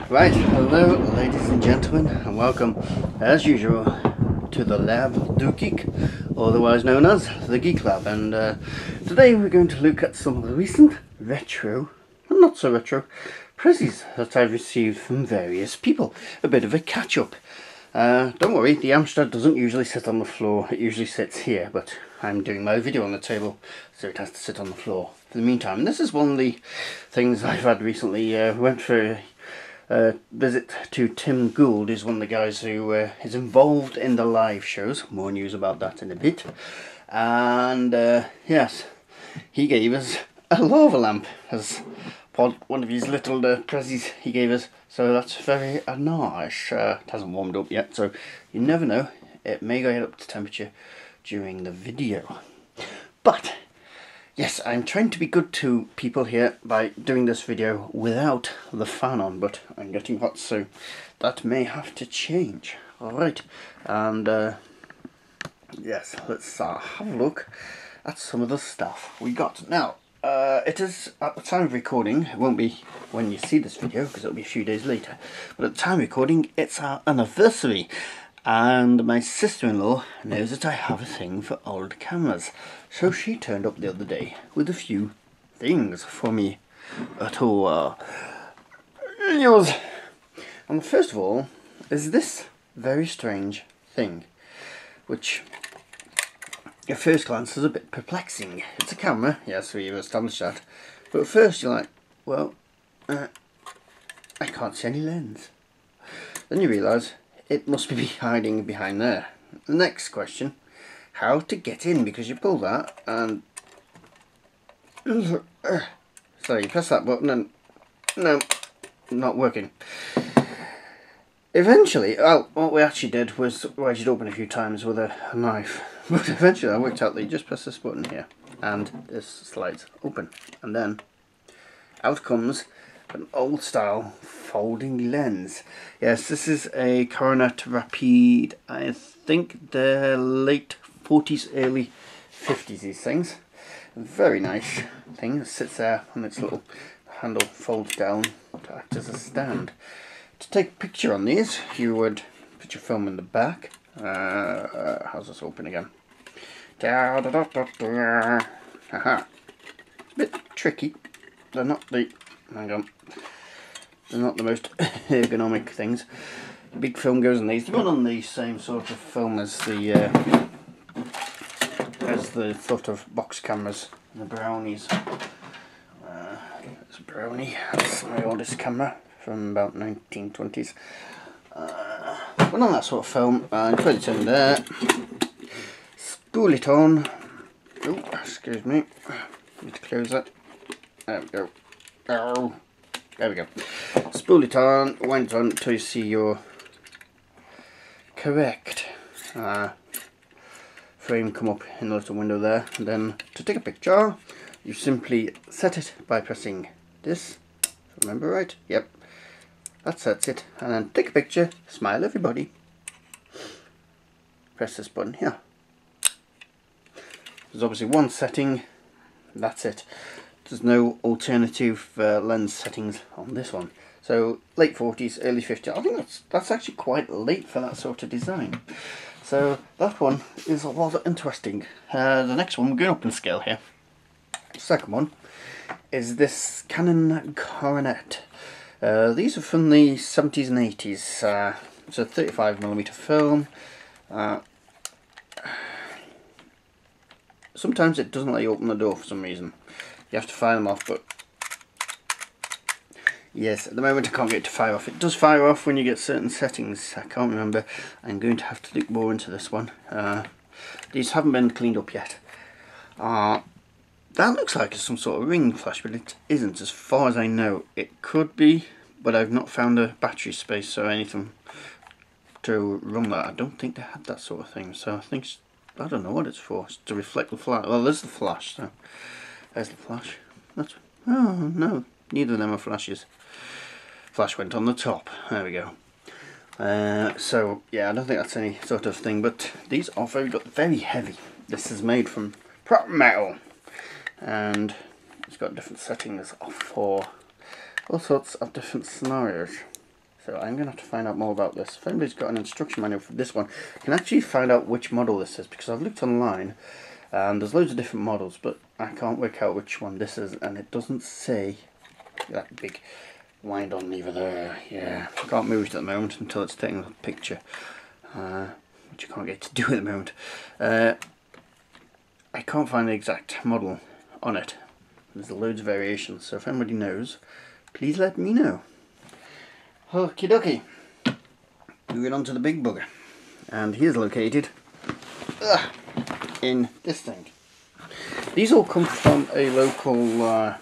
Right, hello ladies and gentlemen, and welcome as usual to the Lab du Geek, otherwise known as the Geek Lab. And today we're going to look at some of the recent retro, and not so retro, Pressies that I've received from various people. A bit of a catch up. Don't worry, the Amstrad doesn't usually sit on the floor, it usually sits here, but I'm doing my video on the table, so it has to sit on the floor for the meantime. This is one of the things I've had recently. We went for visit to Tim Gould, is one of the guys who is involved in the live shows. More news about that in a bit. And yes, he gave us a lava lamp as one of his little prezzies he gave us. So that's very nice. It hasn't warmed up yet, so you never know. It may go up to temperature during the video. But yes, I'm trying to be good to people here by doing this video without the fan on, but I'm getting hot, so that may have to change. Alright, and yes, let's have a look at some of the stuff we got. Now, it is, at the time of recording, it won't be when you see this video, because it'll be a few days later, but at the time of recording, it's our anniversary. And my sister-in-law knows that I have a thing for old cameras, so she turned up the other day with a few things for me at all. News. And first of all is this very strange thing, which at first glance is a bit perplexing. It's a camera, yes, we've established that, but at first you're like, well, I can't see any lens. Then you realise it must be hiding behind there. The next question, how to get in, because you pull that and so you press that button and no, not working. Eventually, well, what we actually did was wedge it open a few times with a knife, but eventually I worked out that you just press this button here and this slides open, and then out comes an old style folding lens. Yes, this is a Coronet Rapide. I think they're late 40s, early 50s, these things. A very nice thing. It sits there and its little handle folds down to act as a stand. To take a picture on these, you would put your film in the back. How's this open again? Haha. It's a bit tricky. They're not the... hang on. They're not the most ergonomic things. Big film goes in these. They run on the same sort of film as the sort of box cameras, the Brownies. It's a Brownie. That's my oldest camera from about 1920s. Run on that sort of film, and put it in there. Spool it on. Oh, excuse me. Need to close that. There we go. Oh. There we go. Spool it on, wind it on until you see your correct frame come up in the little window there. And then to take a picture, you simply set it by pressing this. Remember right? Yep. That sets it. And then take a picture, smile everybody. Press this button here. There's obviously one setting, that's it. There's no alternative lens settings on this one. So late 40s, early 50s. I think that's actually quite late for that sort of design. So that one is a lot interesting. The next one, we're going up in scale here. The second one is this Canon Coronet. These are from the 70s and 80s. It's a 35mm film. Sometimes it doesn't let you open the door for some reason. You have to fire them off, but yes, at the moment I can't get it to fire off. It does fire off when you get certain settings. I can't remember. I'm going to have to look more into this one. These haven't been cleaned up yet. That looks like it's some sort of ring flash, but it isn't as far as I know. It could be, but I've not found a battery space or anything to run that. I don't think they had that sort of thing, so I don't know what it's for. It's to reflect the flash. Well, there's the flash, so there's the flash. Oh no, neither of them are flashes. Flash went on the top. There we go. So yeah, I don't think that's any sort of thing, but these are very heavy. This is made from prop metal, and it's got different settings for all sorts of different scenarios. So I'm going to have to find out more about this. If anybody's got an instruction manual for this one, I can actually find out which model this is, because I've looked online and there's loads of different models, but I can't work out which one this is, and it doesn't say that big wind on lever there. Yeah, I can't move it at the moment until it's taking a picture, which you can't get to do at the moment. I can't find the exact model on it. There's loads of variations, so if anybody knows, please let me know. Okie dokie. Moving on to the big bugger. And he is located in this thing. These all come from a local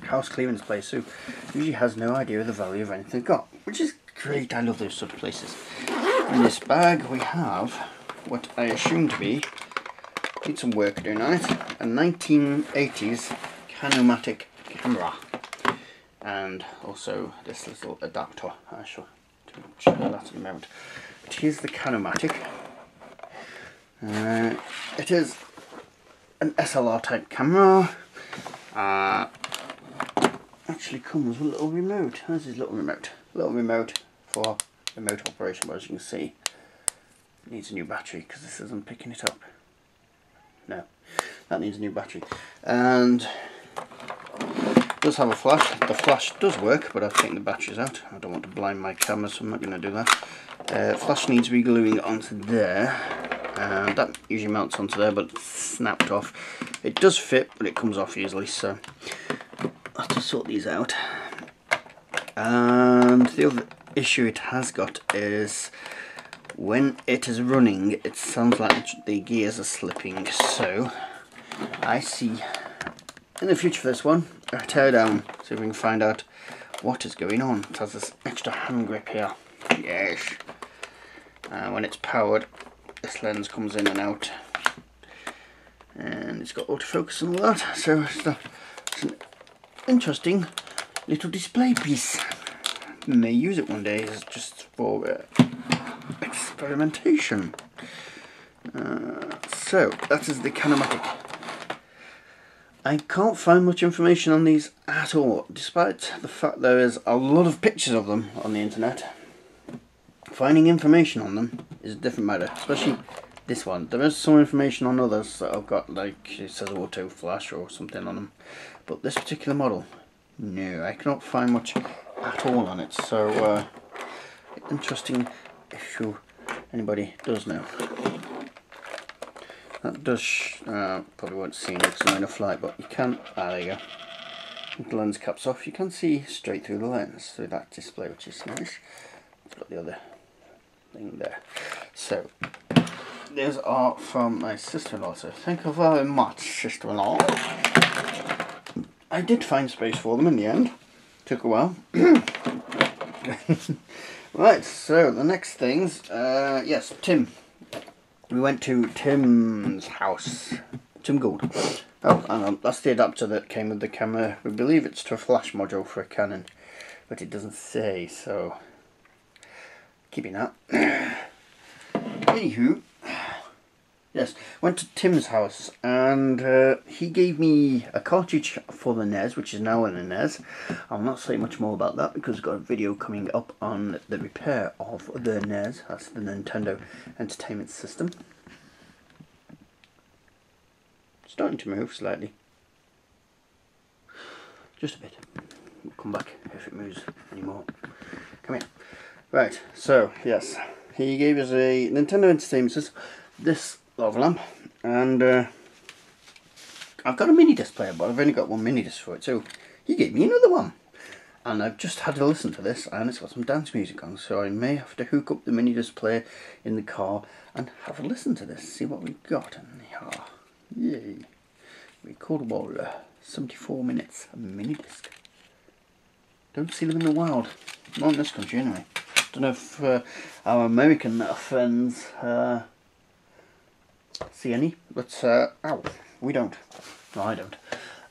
house clearance place who usually has no idea of the value of anything they've got, which is great. I love those sort of places. In this bag we have what I assume to be, need some work doing on it, a 1980s Canomatic camera, and also this little adapter. I shall show that in a moment. But here's the Canomatic. It is an SLR type camera. Actually comes with a little remote. There's his little remote. Little remote for remote operation, but as you can see, it needs a new battery because this isn't picking it up. No, that needs a new battery. And it does have a flash. The flash does work, but I've taken the batteries out. I don't want to blind my camera, so I'm not going to do that. Flash needs re-gluing onto there. And that usually mounts onto there, but it's snapped off. It does fit, but it comes off easily, so I'll have to sort these out. And the other issue it has got is when it is running, it sounds like the gears are slipping. So I see in the future for this one, a tear down, so we can find out what is going on. It has this extra hand grip here. Yes. When it's powered, this lens comes in and out, and it's got autofocus and all that, so it's an interesting little display piece. May use it one day as just for experimentation. So that is the Canomatic. I can't find much information on these at all, despite the fact there is a lot of pictures of them on the internet. Finding information on them is a different matter, especially this one. There is some information on others that I've got, like it says auto flash or something on them, but this particular model, no, I cannot find much at all on it. So interesting if anybody does know. That does probably won't see it because I'm in a flight, but you can. There you go. With the lens caps off, you can see straight through the lens through that display, which is nice. It's got the other thing there. So these are from my sister-in-law, so thank you very much, sister-in-law. I did find space for them in the end. Took a while. Right, so the next things, yes, Tim. We went to Tim's house. Tim Gould. Oh, hang on, that's the adapter that came with the camera. We believe it's to a flash module for a Canon, but it doesn't say, so keeping that. Anywho, yes, went to Tim's house, and he gave me a cartridge for the NES, which is now in the NES. I'll not say much more about that because I've got a video coming up on the repair of the NES. That's the Nintendo Entertainment System. Starting to move slightly. Just a bit. We'll come back if it moves anymore. Come here. Right, so yes, he gave us a Nintendo Entertainment System, this lava lamp, and I've got a mini disc player, but I've only got one mini disc for it, so he gave me another one. And I've just had to listen to this, and it's got some dance music on, so I may have to hook up the mini disc player in the car and have a listen to this, see what we've got. And yay, recordable 74 minutes mini disc. Don't see them in the wild, not in this country anyway. Don't know if our American friends see any, but ow, we don't. No, I don't.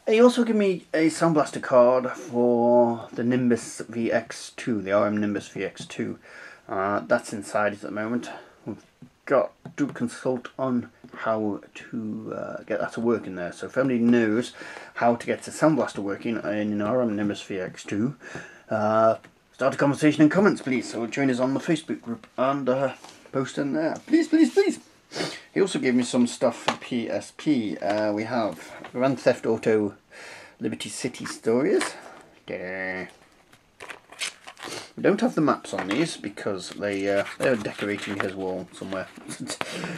He also gave me a Sound Blaster card for the Nimbus VX2, the RM Nimbus VX2. That's inside it at the moment. We've got to consult on how to get that to work in there. So if anybody knows how to get the Sound Blaster working in an RM Nimbus VX2, start a conversation in comments, please. So join us on the Facebook group and post in there. Please, please, please. He also gave me some stuff for PSP. We have Grand Theft Auto Liberty City Stories. There. We don't have the maps on these because they're decorating his wall somewhere.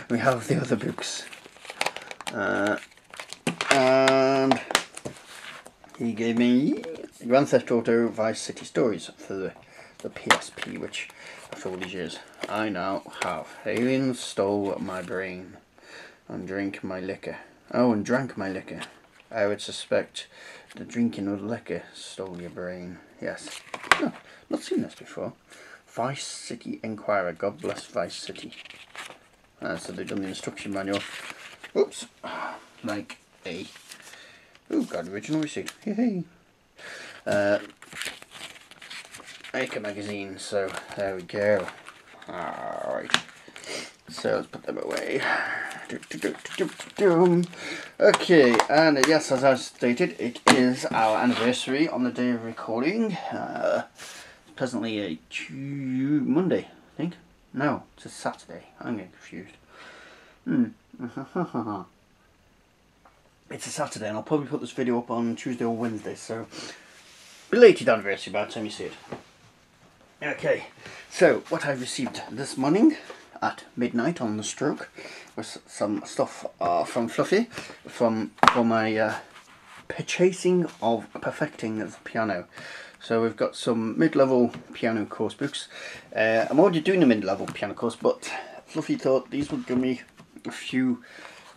We have the other books. And he gave me Grand Theft Auto Vice City Stories for the PSP, which after all these years I now have. Aliens stole my brain and drank my liquor. Oh, and drank my liquor. I would suspect the drinking of liquor stole your brain. Yes. No, not seen this before. Vice City Enquirer. God bless Vice City. So they've done the instruction manual. Oops. Like a... Oh, got original receipt. Yay. Acre magazine. So there we go. Alright. So let's put them away. Okay, and yes, as I stated, it is our anniversary on the day of recording. Presently a Monday, I think. No, it's a Saturday. I'm getting confused. It's a Saturday, and I'll probably put this video up on Tuesday or Wednesday, so belated anniversary by the time you see it. Okay, so what I received this morning at midnight on the stroke was some stuff from Fluffy for my purchasing of perfecting the piano. So we've got some mid-level piano course books. I'm already doing a mid-level piano course, but Fluffy thought these would give me a few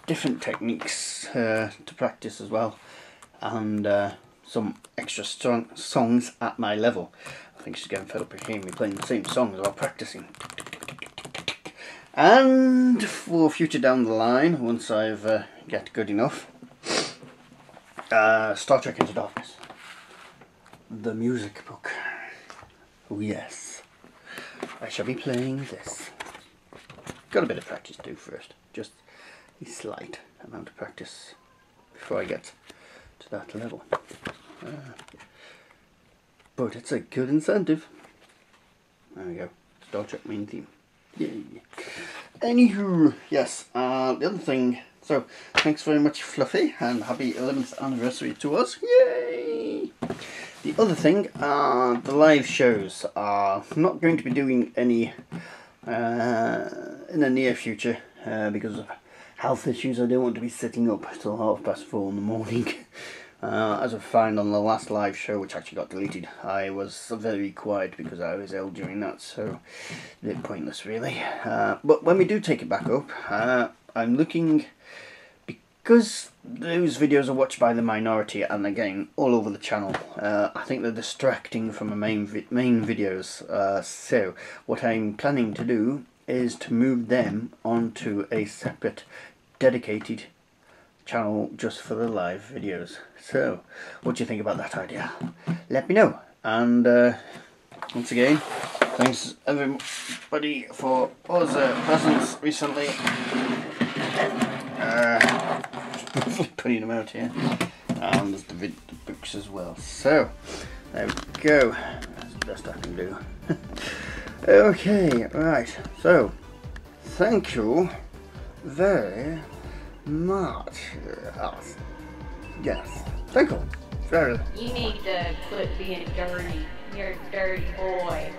different techniques to practice as well, and some extra songs at my level. I think she's getting fed up of hearing me playing the same songs while practicing. And for future down the line, once I've get good enough, Star Trek Into Darkness, the music book. Oh yes, I shall be playing this. Got a bit of practice to do first, just a slight amount of practice before I get to that level. But it's a good incentive. There we go, Star Trek main theme. Yay. Anywho, yes, the other thing, so thanks very much Fluffy, and happy 11th anniversary to us. Yay! The other thing, the live shows are not going to be doing any in the near future because of health issues. I don't want to be sitting up till 4:30 in the morning. As I found on the last live show, which actually got deleted, I was very quiet because I was ill during that, so a bit pointless really. But when we do take it back up, I'm looking, because those videos are watched by the minority and again all over the channel, I think they're distracting from the main videos. So what I'm planning to do is to move them onto a separate dedicated channel just for the live videos. So what do you think about that idea? Let me know. And once again, thanks everybody for all the presents recently. Putting them out here, and there's the books as well. So there we go. That's the best I can do. Okay, right. So thank you very much. Yes, thank you. Very. You need to quit being dirty. You're a dirty boy.